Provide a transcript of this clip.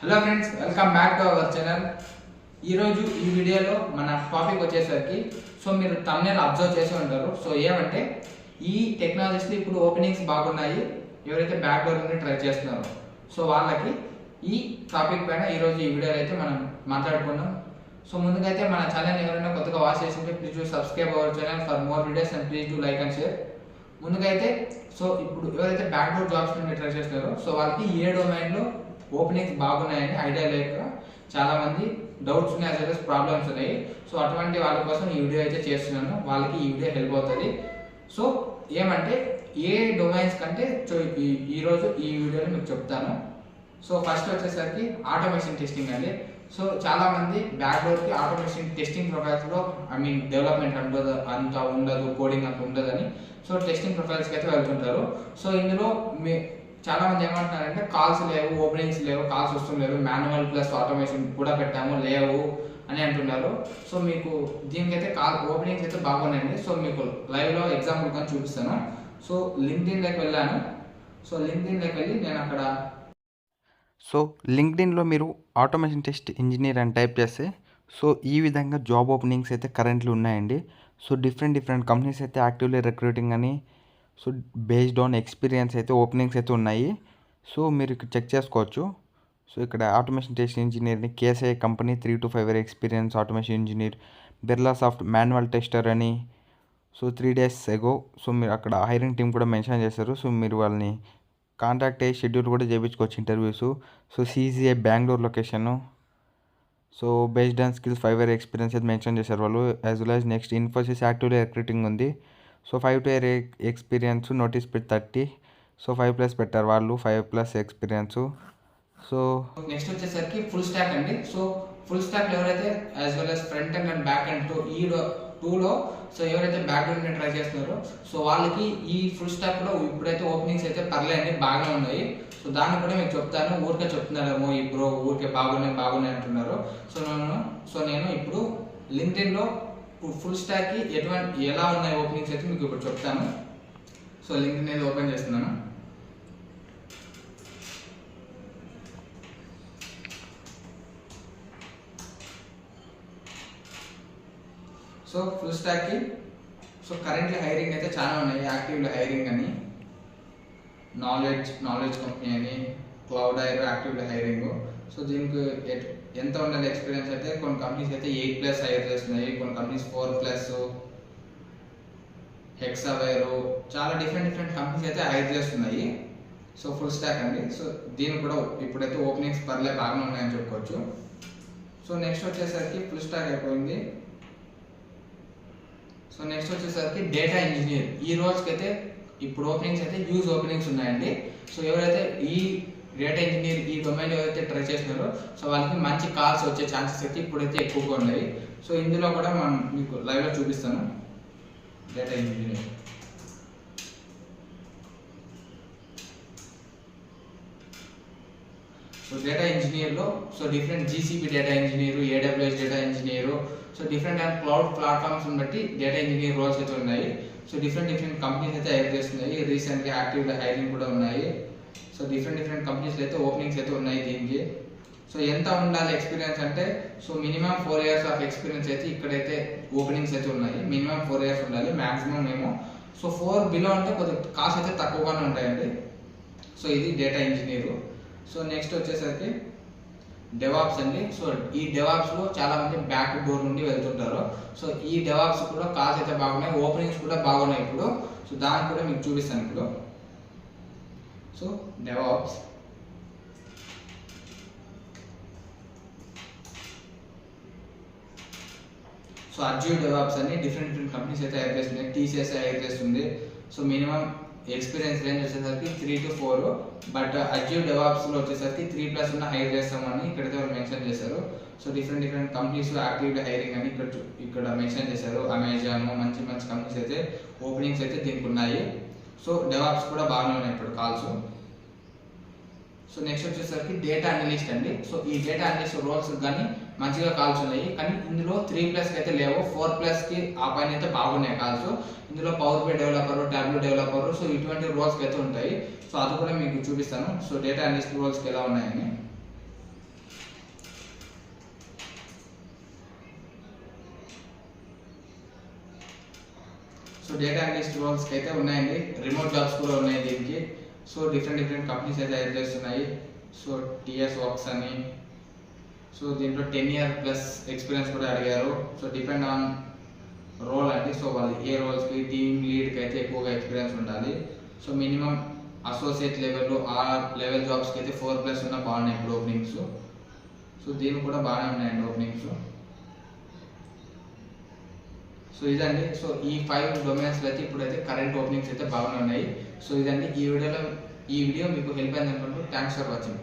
Hello friends, welcome back to our channel. ఈరోజు ఈ వీడియోలో మన టాపిక్ వచ్చేసరికి మీరు థంబ్నెయిల్ అబ్జర్వ్ చేసి ఉంటారు. ఏమంటే ఈ టెక్నాలజీస్లో ఇప్పుడు ఓపెనింగ్స్ బాగున్నాయి. ఎవరైతే బ్యాక్ డోర్ నుండి ట్రై చేస్తున్నారో వాళ్ళకి ఈ టాపిక్ పైన ఈరోజు ఈ వీడియోలో అయితే మనం మాట్లాడుకుందాం. ముందుగా అయితే మన ఛానల్ ఎవరైనా కొత్తగా వాచ్ చేస్తుంటే please do subscribe our channel for more videos and please do like and share. ముందుగా అయితే ఇప్పుడు ఎవరైతే బ్యాక్ డోర్ జాబ్స్ నుండి ట్రై చేస్తున్నారో వాళ్ళకి ఏ డొమైన్లో ఓపెనింగ్స్ బాగున్నాయని ఐడియా లేక చాలా మంది డౌట్స్ ఉన్నాయి, యాజ్ వెల్ as ప్రాబ్లమ్స్ ఉన్నాయి. అటువంటి వాళ్ళ కోసం ఈ వీడియో అయితే చేస్తున్నాను. వాళ్ళకి ఈ వీడియో హెల్ప్ అవుతుంది. ఏమంటే ఏ డొమైన్స్ కంటే ఈరోజు ఈ వీడియోలో మీకు చెప్తాను. ఫస్ట్ వచ్చేసరికి ఆటోమేషన్ టెస్టింగ్ అండి. చాలా మంది బ్యాక్ డోర్కి ఆటోమేషన్ టెస్టింగ్ ప్రొఫైల్స్లో డెవలప్మెంట్ అంత ఉండదు, కోడింగ్ అంత ఉండదని టెస్టింగ్ ప్రొఫైల్స్కి అయితే వెళ్తుంటారు. ఇందులో చాలా మంది ఏమంటున్నారంటే కాల్స్ లేవు, ఓపెనింగ్స్ లేవు, కాల్స్ వస్తుండలేదు, మాన్యువల్ ప్లస్ ఆటోమేషన్ కూడా పెట్టాము లేవు అని అంటున్నారు. మీకు దీనికైతే ఓపెనింగ్స్ అయితే బాగున్నాయండి. మీకు లైవ్లో ఎగ్జాంపుల్ కానీ చూపిస్తాను. లింక్డ్ఇన్లోకి వెళ్ళాను. లింక్డ్ఇన్లోకి వెళ్ళి నేను అక్కడ లింక్డ్ఇన్లో మీరు ఆటోమేషన్ టెస్ట్ ఇంజనీర్ అని టైప్ చేస్తే ఈ విధంగా జాబ్ ఓపెనింగ్స్ అయితే కరెంట్లీ ఉన్నాయండి. డిఫరెంట్ కంపెనీస్ అయితే యాక్టివ్లీ రిక్రూటింగ్ అని బేస్డ్ ఆన్ ఎక్స్పీరియన్స్ అయితే ఓపెనింగ్స్ అయితే ఉన్నాయి. మీరు ఇక్కడ చెక్ చేసుకోవచ్చు. ఇక్కడ ఆటోమేషన్ టెస్ట్ ఇంజనీర్ని KSI company 3 to 5 year experience automation engineer, Birlasoft manual tester అని 3 days ఎగో మీరు అక్కడ హైరింగ్ టీం కూడా మెన్షన్ చేశారు. మీరు వాళ్ళని కాంటాక్ట్ అయ్యి షెడ్యూల్ కూడా చేయించుకోవచ్చు interviews. CGI Bengaluru location. Based on skills 5 year experience అయితే మెన్షన్ చేశారు వాళ్ళు. As well as next Infosys actively recruiting ఉంది. 5 to 8 ఎక్స్పీరియన్స్, నోటీస్ పెట్టి 30. 5+ పెట్టారు వాళ్ళు, 5+ ఎక్స్పీరియన్స్. నెక్స్ట్ వచ్చేసరికి ఫుల్ స్టాక్ అండి. ఫుల్ స్టాక్ ఎవరైతే as well as front end and back end టూలో ఎవరైతే బ్యాక్ ఎండ్ ట్రై చేస్తున్నారో వాళ్ళకి ఈ ఫుల్ స్టాక్ లో ఇప్పుడైతే ఓపెనింగ్స్ అయితే పర్లేదండి, బాగానే ఉన్నాయి. దాన్ని కూడా మీకు చెప్తాను. ఊరికే చెప్తున్నారేమో ఇప్పుడు ఊరికే బాగున్నాయి అంటున్నారు. నేను ఇప్పుడు లింక్డ్ఇన్ లో ఫుల్ స్టాక్ కి ఎలా ఉన్నాయి ఓపెనింగ్స్ అయితే మీకు ఇప్పుడు చెప్తాను. లింక్డ్ఇన్ అయితే ఓపెన్ చేస్తున్నాను. ఫుల్ స్టాక్ కి కరెంట్లీ హైరింగ్ అయితే చాలా ఉన్నాయి. యాక్టివ్లీ హైరింగ్ అని, నాలెడ్జ్ కంపెనీ అని, క్లౌడ్ ఐర్ యాక్టివ్లీ హైరింగ్. దీనికి ఎంత ఉండాలి ఎక్స్పీరియన్స్ అయితే కొన్ని కంపెనీస్ అయితే 8+ హైర్ చేస్తున్నాయి, కొన్ని కంపెనీస్ 4+, హెక్సావైర్, చాలా డిఫరెంట్ కంపెనీస్ అయితే హైర్ చేస్తున్నాయి. ఫుల్ స్టాక్ అండి. దీనికి కూడా ఇప్పుడైతే ఓపెనింగ్స్ బాగానే ఉన్నాయని చెప్పుకోవచ్చు. నెక్స్ట్ వచ్చేసరికి ఫుల్ స్టాక్ అయిపోయింది. నెక్స్ట్ వచ్చేసరికి డేటా ఇంజనీర్. ఈ రోల్స్కి అయితే ఇప్పుడు ఓపెనింగ్స్ అయితే హ్యూజ్ ఓపెనింగ్స్ ఉన్నాయండి. ఎవరైతే ఈ డేటా ఇంజనీర్ ఈ డొమైన్ ఎవరైతే ట్రై చేస్తున్నారో వాళ్ళకి మంచి కాల్స్ వచ్చే ఛాన్సెస్ అయితే ఇప్పుడైతే ఎక్కువగా ఉన్నాయి. ఇందులో కూడా మనం మీకు లైవ్లో చూపిస్తాను. డేటా ఇంజనీర్ డేటా ఇంజనీర్లో different GCP data engineer, AWS data engineer, different and cloud platforms బట్టి డేటా ఇంజనీర్ రోల్స్ అయితే ఉన్నాయి. డిఫరెంట్ కంపెనీస్ అయితే హైర్ చేస్తున్నాయి. రీసెంట్గా యాక్టివ్గా హైరింగ్ కూడా ఉన్నాయి. డిఫరెంట్ కంపెనీస్ అయితే ఓపెనింగ్స్ అయితే ఉన్నాయి దీనికి. ఎంత ఉండాలి ఎక్స్పీరియన్స్ అంటే మినిమం 4 years ఆఫ్ ఎక్స్పీరియన్స్ అయితే ఇక్కడైతే ఓపెనింగ్స్ అయితే ఉన్నాయి. మినిమం 4 years ఉండాలి, మాక్సిమం ఏమో 4 below అంటే కొద్దిగా కాస్ట్ అయితే తక్కువగానే ఉంటాయండి. ఇది డేటా ఇంజనీరు. నెక్స్ట్ వచ్చేసరికి డెవాప్స్ అండి. ఈ డెవాప్స్ లో చాలా మంది బ్యాక్ డోర్ నుండి వెళ్తుంటారు. ఈ డెవాప్స్ కూడా కాల్స్ అయితే బాగున్నాయి, ఓపెనింగ్స్ కూడా బాగున్నాయి ఇప్పుడు. దాన్ని కూడా మీకు చూపిస్తాను ఇప్పుడు. డెవాప్స్ అజ్యూర్ డెవాప్స్ అని డిఫరెంట్ కంపెనీస్ అయితే హైర్ చేస్తున్నాయి. టీసీఎస్ హైర్ చేస్తుంది. మినిమం ఎక్స్పీరియన్స్ రేంజ్ వచ్చేసరికి 3 to 4, బట్ అజ్యూర్ డెవాప్స్ లో వచ్చేసరికి 3+ ఉన్న హైర్ చేస్తామని ఇక్కడైతే వాళ్ళు మెన్షన్ చేశారు. డిఫరెంట్ కంపెనీస్ యాక్టివ్లీ హైరింగ్ అని ఇక్కడ మెన్షన్ చేశారు. అమెజాన్, మంచి కంపెనీస్ అయితే ఓపెనింగ్స్ అయితే దీనికి ఉన్నాయి. డెవాప్స్ కూడా బాగానే ఉన్నాయి ఇప్పుడు కాల్స్. నెక్స్ట్ వచ్చేసరికి డేటా అనలిస్ట్ అండి. ఈ డేటా అనలిస్ట్ రోల్స్ కానీ మంచిగా కాల్స్ ఉన్నాయి, కానీ ఇందులో 3+ అయితే లేవు. 4+ కి ఆ పైన అయితే బాగున్నాయి కాల్స్. ఇందులో power by developer, tablet developer, ఇటువంటి రోల్స్కి అయితే ఉంటాయి. అది కూడా మీకు చూపిస్తాను. డేటా అనలిస్ట్ రోల్స్కి ఎలా ఉన్నాయని. డేటా అనలిస్ట్ రోల్స్కి అయితే ఉన్నాయండి, రిమోట్ జాబ్స్ కూడా ఉన్నాయి దీనికి. సో డిఫరెంట్ కంపెనీస్ అయితే హైర్ చేస్తున్నాయి. సో టిఎస్ వర్క్స్ అని, సో దీంట్లో 10 year ప్లస్ ఎక్స్పీరియన్స్ కూడా అడిగారు. సో డిపెండ్ ఆన్ రోల్ అండి. సో వాళ్ళు ఏ రోల్స్కి టీమ్ లీడ్కి అయితే ఎక్కువగా ఎక్స్పీరియన్స్ ఉండాలి. సో మినిమం అసోసియేట్ లెవెల్ ఆ లెవెల్ జాబ్స్కి అయితే 4+ ఉన్న బాగున్నాయి ఇప్పుడు ఓపెనింగ్స్. సో దీనికి కూడా బాగానే ఉన్నాయండి ఓపెనింగ్స్. సో ఇదండి. సో ఈ 5 డొమైన్స్లో అయితే ఇప్పుడైతే కరెంట్ ఓపెనింగ్స్ అయితే బాగానే ఉన్నాయి. సో ఇదండి ఈ వీడియో మీకు హెల్ప్ అయింది అనుకుంటూ. Thanks for watching.